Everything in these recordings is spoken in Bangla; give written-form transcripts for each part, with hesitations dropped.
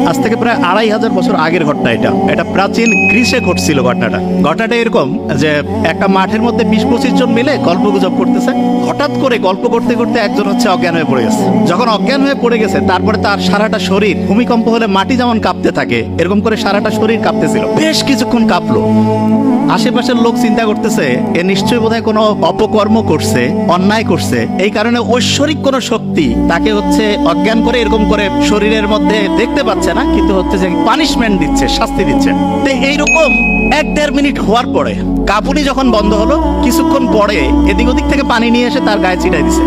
আজ থেকে প্রায় 2500 বছর আগের ঘটনা। এটা প্রাচীন গ্রিসে ঘটছিল। ঘটনাটা এরকম যে একটা মাঠের মধ্যে 20-25 জন মিলে গল্পগুজব করতেছে। হঠাৎ করে গল্প করতে করতে একজন হচ্ছে অজ্ঞান হয়ে পড়ে গেছে। যখন অজ্ঞান হয়ে পড়ে গেছে, তারপরে তার সারাটা শরীর, ভূমিকম্প হলে মাটি যেমন কাঁপতে থাকে এরকম করে সারাটা শরীর কাঁপতেছিল। বেশ কিছুক্ষণ কাঁপলো। আশেপাশের লোক চিন্তা করতেছে এ নিশ্চয়ই বোধহয় কোনো অপকর্ম করছে, অন্যায় করছে, এই কারণে ঐশ্বরিক কোনো শক্তি তাকে হচ্ছে অজ্ঞান করে এরকম করে শরীরের মধ্যে দেখতে পাচ্ছে না, কিন্তু হচ্ছে যে পানিশমেন্ট দিচ্ছে, শাস্তি দিচ্ছে। তো এইরকম 1-1.5 মিনিট হওয়ার পরে কাঁপুনি যখন বন্ধ হলো, কিছুক্ষণ পরে এদিক ওদিক থেকে পানি নিয়ে এসে তার গায়ে ছিটাই দিছে।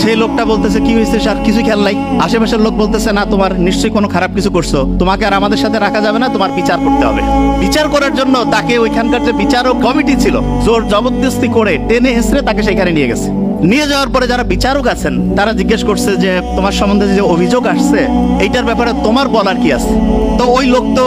সেই লোকটা বলতেছে কি হয়েছে স্যার, কিছু খেয়াল নাই। আশেপাশের লোক বলতেছে না, তোমার নিশ্চয়ই কোনো খারাপ কিছু করছো, তোমাকে আর আমাদের সাথে রাখা যাবে না, তোমার বিচার করতে হবে। বিচার করার জন্য তাকে ওইখানকার যে বিচারক কমিটি ছিল জোর জবরদস্তি করে টেনে হেসড়ে তাকে সেখানে নিয়ে গেছে। নিয়ে যাওয়ার পরে যারা বিচারক আছেন তারা জিজ্ঞেস করছে যে তোমার সম্বন্ধে যে অভিযোগ আসছে এইটার ব্যাপারে তোমার বলার কি আছে। তো ওই লোক তো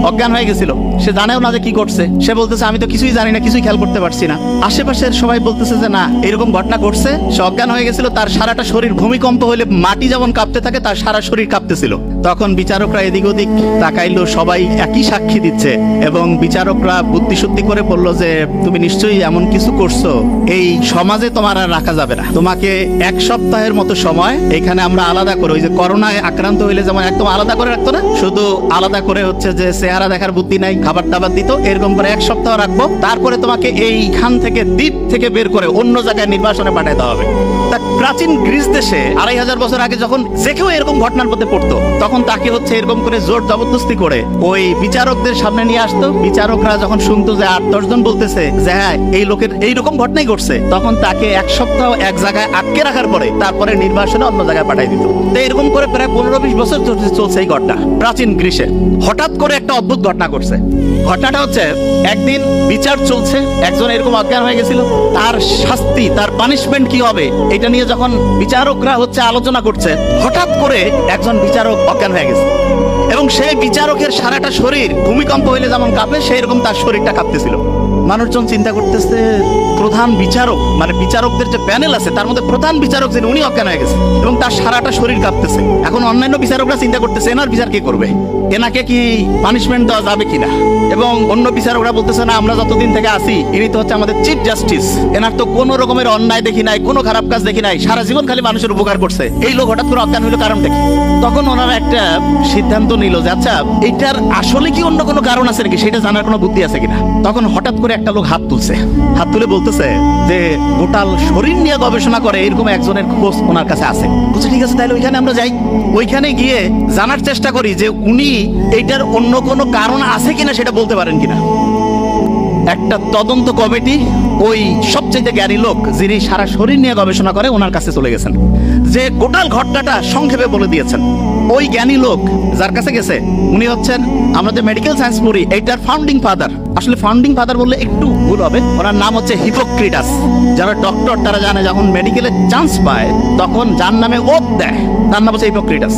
অজ্ঞান হয়ে গেছিল, সে জানেও না যে কি করছে। সে বলতেছে আমি তো কিছুই জানি না, কিছুই খেয়াল করতে পারছি না। আশেপাশের সবাই বলতেছে যে না, এরকম ঘটনা ঘটছে, সে অজ্ঞান হয়ে গেছিল, তার সারাটা শরীর ভূমিকম্প হলে মাটি যেমন কাঁপতে থাকে তার সারা শরীর কাঁপতেছিল। তখন বিচারকরা এদিক ওদিক তাকাইলো, সবাই একই সাক্ষী দিচ্ছে এবং বিচারকরা বুদ্ধিশুদ্ধি করে বললো যে তুমি নিশ্চয়ই এমন কিছু করছো, এই সমাজে তোমার আর রাখা যাবে না, তোমাকে 1 সপ্তাহের মতো সময় এখানে আমরা আলাদা করে, ওই যে করোনায় আক্রান্ত হইলে যেমন একদম আলাদা করে রাখতো না, শুধু আলাদা করে হচ্ছে যে চেহারা দেখার বুদ্ধি নাই, খাবার টাবার দিত, এরকম করে 1 সপ্তাহ রাখবো, তারপরে তোমাকে এইখান থেকে দ্বীপ থেকে বের করে অন্য জায়গায় নির্বাসনে পাঠাতে হবে। তা প্রাচীন গ্রিস দেশে 2500 বছর আগে যখন যে কেউ এরকম ঘটনার মধ্যে পড়তো তখন তাকে হচ্ছে এরকম করে জোর জবরদস্তি করে ওই বিচারকদের সামনে নিয়ে আসতো। বিচারকরা যখন শুনতো যে 8-10 জন বলতেছে যে হ্যাঁ এই লোকের এইরকম ঘটনাই ঘটছে, তখন তাকে 1 সপ্তাহ এক জায়গায় আটকে রাখার পরে তারপরে নির্বাসনে অন্য জায়গায় পাঠিয়ে দিত। তো এরকম করে প্রায় 15-20 বছর চলছে এই ঘটনা প্রাচীন গ্রিসে। হঠাৎ করে একটা অদ্ভুত ঘটনা ঘটছে। ঘটনাটা হচ্ছে একদিন বিচার চলছে, একজন এরকম অজ্ঞান হয়ে গেছিল, তার শাস্তি, তার পানিশমেন্ট কি হবে এটা নিয়ে যখন বিচারকরা হচ্ছে আলোচনা করছে, হঠাৎ করে একজন বিচারক অজ্ঞান হয়ে গেছে এবং সেই বিচারকের সারাটা শরীর ভূমিকম্প হইলে যেমন কাঁপে সেরকম তার শরীরটা কাঁপতেছিল। মানুষজন চিন্তা করতেছে প্রধান বিচারক, মানে বিচারকদের যে প্যানেল আছে তার মধ্যে প্রধান বিচারক যিনি, উনি অজ্ঞান হয়ে গেছে এবং তার সারাটা শরীর কাঁপতেছে। এখন অন্যান্য বিচারকরা চিন্তা করতেছে এনার বিচার কে করবে, এনাকে কি পানিশমেন্ট দেওয়া যাবে কিনা। এবং অন্য বিচারকরা বলতেছে না, আমরা যতদিন থেকে আসি ইনি তো হচ্ছে আমাদের চিফ জাস্টিস, এনার তো কোনো রকমের অন্যায় দেখি নাই, কোনো খারাপ কাজ দেখি নাই, সারা জীবন খালি মানুষের উপকার করছে, এই লোক হঠাৎ করে অজ্ঞান হইলো কারণটা কি। তখন ওনারা একটা সিদ্ধান্ত নিল যে আচ্ছা এটার আসলে কি অন্য কোনো কারণ আছে নাকি, সেটা জানার কোনো বুদ্ধি আছে কিনা। তখন হঠাৎ করে একটা লোক হাত তুলছে, হাত তুলে বলতেছে যে গোটাল শরীর নিয়ে গবেষণা করে এরকম একজনের খোঁজ ওনার কাছে আছে। বলছে ঠিক আছে তাহলে ওইখানে আমরা যাই, ওইখানে গিয়ে জানার চেষ্টা করি যে উনি এইটার অন্য কোনো কারণ আছে কিনা সেটা বলতে পারেন কিনা। একটা তদন্ত কমিটি ওই সবচেয়ে জ্ঞানী লোক যিনি সারা শরীর নিয়ে গবেষণা করে ওনার কাছে চলে গেছেন, যে গোটাল ঘটনাটা সংক্ষেপে বলে দিয়েছেন। ওই জ্ঞানী লোক যার কাছে গেছে উনি হচ্ছেন আমরা যে মেডিকেল সায়েন্স পড়ি এইটার ফাউন্ডিং ফাদার, আসলে ফাউন্ডিং ফাদার বললে একটু ভুল হবে, ওনার নাম হচ্ছে হিপোক্রেটাস। যারা ডক্টর তারা জানে যখন মেডিকেলে চান্স পায় তখন যার নামে ওত দেয় তার নাম হচ্ছে হিপোক্রেটাস।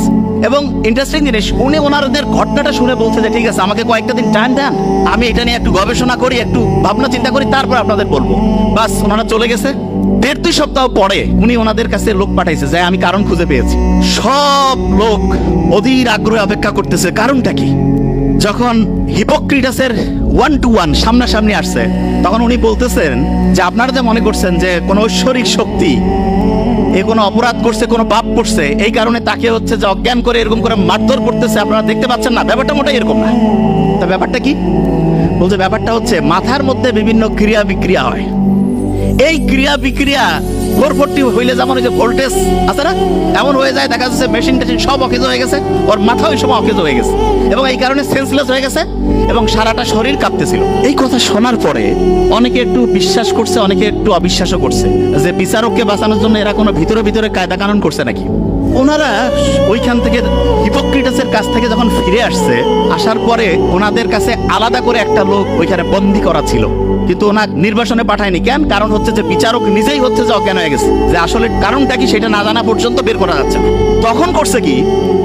এবং ইন্টারেস্টিং জিনিস, উনি ওনাদের ঘটনাটা শুনে বলছে যে ঠিক আছে আমাকে কয়েকটা দিন টাইম দেন, আমি এটা নিয়ে একটু গবেষণা করি, একটু ভাবনা চিন্তা করি, তারপর আপনাদের বলবো। বাস ওনারা চলে গেছে। 1.5-2 সপ্তাহ পরে উনি ওনাদের কাছে লোক পাঠাইছে যে আমি কারণ খুঁজে পেয়েছি। সব লোক অধীর আগ্রহে অপেক্ষা করতেছে কারণটা কি। যখন হিপোক্রেটাসের 1-to-1 সামনাসামনি আসছে তখন উনি বলতেছেন যে আপনারা যে মনে করছেন যে কোনো ঐশ্বরিক শক্তি এ কোনো অপরাধ করছে, কোনো পাপ করছে, এই কারণে তাকে হচ্ছে যে অজ্ঞান করে এরকম করে মারধর করতেছে, আপনারা দেখতে পাচ্ছেন না, ব্যাপারটা মোটেই এরকম না। তা ব্যাপারটা কি বলছে, ব্যাপারটা হচ্ছে মাথার মধ্যে বিভিন্ন ক্রিয়া বিক্রিয়া হয়। এই ক্রিয়া বিক্রিয়া 440 হইলে যেমন ওই যে ভোল্টেজ আছে না, এমন হয়ে যায়, দেখা যাচ্ছে মেশিন টেশিন সব অকেজ হয়ে গেছে, ওর মাথা ওই সময় অকেজ হয়ে গেছে এবং এই কারণে সেন্সলেস হয়ে গেছে এবং সারাটা শরীর কাঁপতেছিল। এই কথা শোনার পরে অনেকে একটু বিশ্বাস করছে, অনেকে একটু অবিশ্বাসও করছে যে বিচারককে বাঁচানোর জন্য এরা কোনো ভিতরে ভিতরে কায়দা কানুন করছে নাকি। ওনারা ওইখান থেকে হিপোক্রেটাসের কাছ থেকে যখন ফিরে আসছে, আসার পরে ওনাদের কাছে আলাদা করে একটা লোক ওইখানে বন্দী করা ছিল। কিন্তু ওনা নির্বাসনে পাঠায়নি। কেন? কারণ হচ্ছে যে বিচারক নিজেই হচ্ছে যে অজ্ঞান হয়ে গেছে, যে আসলে কারণটা কি সেটা না জানা পর্যন্ত বের করা যাচ্ছে না। তখন করছে কি,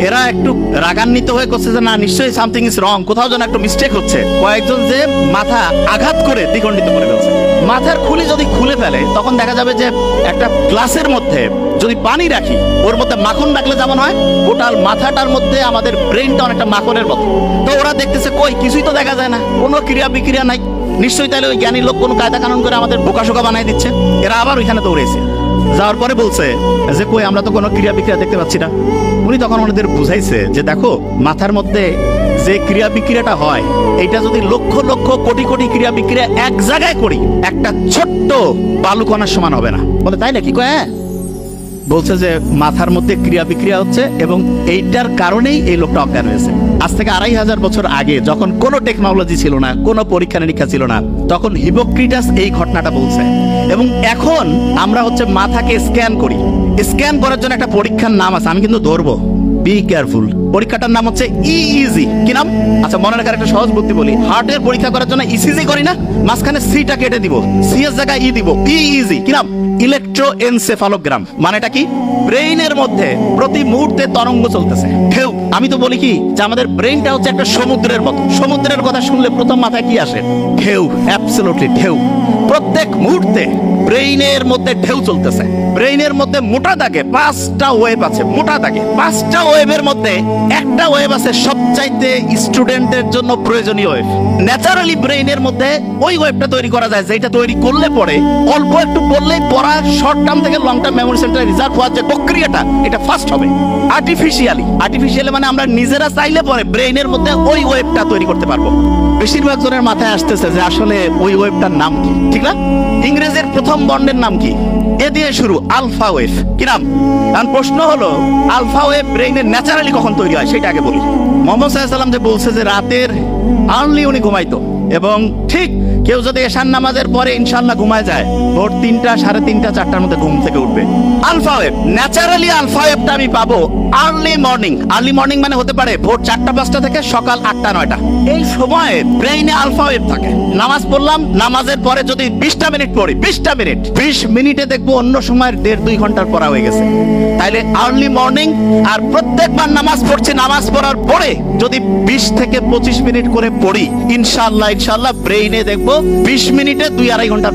এরা একটু রাগান্বিত হয়ে করছে যে না, নিশ্চয়ই সামথিং ইজ রং, কোথাও যেন একটু মিস্টেক হচ্ছে। কয়েকজন যে মাথা আঘাত করে দ্বিখণ্ডিত করে ফেলছে। মাথার খুলি যদি খুলে ফেলে তখন দেখা যাবে যে একটা গ্লাসের মধ্যে যদি পানি রাখি, ওর মধ্যে মাখন রাখলে যেমন হয়, টোটাল মাথাটার মধ্যে আমাদের ব্রেনটা অনেকটা মাখনের মতো। তো ওরা দেখতেছে কই কিছুই তো দেখা যায় না, কোনো ক্রিয়া বিক্রিয়া নাই, নিশ্চয়ই তাহলে ওই জ্ঞানী লোক কোনো কায়দা কানুন করে আমাদের বোকাশোকা বানাই দিচ্ছে। এরা আবার ওইখানে দৌড়েছে, যাওয়ার পরে বলছে যে কই আমরা তো কোনো ক্রিয়া বিক্রিয়া দেখতে পাচ্ছি না। উনি তখন ওনাদের বুঝাইছে যে দেখো, মাথার মধ্যে যে ক্রিয়া বিক্রিয়াটা হয়, এইটা যদি লক্ষ লক্ষ কোটি কোটি ক্রিয়া বিক্রিয়া এক জায়গায় করি, একটা ছোট্ট বালুকণার সমান হবে না। বলে তাই নাকি? কয় হ্যাঁ। বলছে যে মাথার মধ্যে ক্রিয়া বিক্রিয়া হচ্ছে এবং এইটার কারণেই এই লোকটা অজ্ঞান হয়েছে। আজ থেকে 2500 বছর আগে, যখন কোনো টেকনোলজি ছিল না, কোনো পরীক্ষা নিরীক্ষা ছিল না, তখন হিপোক্রেটাস এই ঘটনাটা বলছে। এবং এখন আমরা হচ্ছে মাথাকে স্ক্যান করি। স্ক্যান করার জন্য একটা পরীক্ষার নাম আছে, আমি কিন্তু ধরবো, বি কেয়ারফুল। পরীক্ষাটার নাম হচ্ছে ইইজি। কি নাম? আচ্ছা, মনে রাখার একটা সহজ বুদ্ধি বলি। হার্টের পরীক্ষা করার জন্য ইসিজি করি না, মাঝখানে সিটা কেটে দিব, সি এর জায়গায় ই দিব, ইইজি। কি নাম? ইলেকট্রোএনসেফালোগ্রাম। মানেটা কি? ব্রেইনের মধ্যে প্রতি মুহূর্তে তরঙ্গ চলতেছে, ঢেউ। আমি তো বলি কি যে আমাদের ব্রেইনটা হচ্ছে একটা সমুদ্রের মতো। সমুদ্রের কথা শুনলে প্রথম মাথায় কি আসে? ঢেউ। অ্যাবসলিউটলি ঢেউ। প্রত্যেক মুহূর্তে ব্রেইনের মধ্যে ঢেউ চলতেছে। ব্রেইনের মধ্যে মোটা দাগে 5টা ওয়েভ আছে। মোটা দাগে 5টা ওয়েভের মধ্যে একটা ওয়েভ আছে সবচাইতে স্টুডেন্টের জন্য প্রয়োজনীয় ওয়েভ। ন্যাচারালি ব্রেইনের মধ্যে ওই ওয়েভটা তৈরি করা যায়, যেটা তৈরি করলে পরে অল্প একটু পড়লেই পড়া শর্ট টার্ম থেকে লং টার্ম মেমোরি সেন্টারে রিজার্ভ হওয়ার যে প্রক্রিয়াটা, এটা ফাস্ট হবে। আর্টিফিশিয়ালি মানে আমরা নিজেরা চাইলে পরে ব্রেইনের মধ্যে ওই ওয়েভটা তৈরি করতে পারবো। বেশিরভাগ জনের মাথায় আসতেছে যে আসলে ওই ওয়েভটার নাম কি, ঠিক না? ইংরেজির প্রথম বর্ণের নাম কি? এ দিয়ে শুরু, আলফা ওয়েভ। কি নাম? কারণ প্রশ্ন হলো আলফা ওয়েভ ব্রেইনের ন্যাচারালি কখন তৈরি হয় সেটা আগে বলি। মোহাম্মদ সাল্লাল্লাহু আলাইহি ওয়াসাল্লাম যে বলছে যে রাতের আর্লি উনি ঘুমাইতো, এবং ঠিক কেউ যদি এশার নামাজের পরে ইনশাআল্লাহ ঘুমায় যায়, ভোর 3টা, 3:30, 4টার মধ্যে ঘুম থেকে উঠবে। আলফা ওয়েভ, ন্যাচারালি আলফা ওয়েভটা আমি পাবো আর্লি মর্নিং। আর্লি মর্নিং মানে হতে পারে ভোর 4টা-5টা থেকে সকাল 8টা-9টা। এই সময়ে ব্রেইনে আলফা ওয়েভ থাকে। নামাজ পড়লাম, নামাজের পরে যদি 20টা মিনিট পড়ি, 20টা মিনিট, 20 মিনিটে দেখবো অন্য সময়ের 1.5-2 ঘন্টার পড়া হয়ে গেছে। তাইলে আর্লি মর্নিং। আর প্রত্যেকবার নামাজ পড়ছি, নামাজ পড়ার পরে যদি 20 থেকে 25 মিনিট করে পড়ি, ইনশাআল্লাহ ব্রেইনে দেখবো 20 মিনিটে 2-2.5 ঘন্টা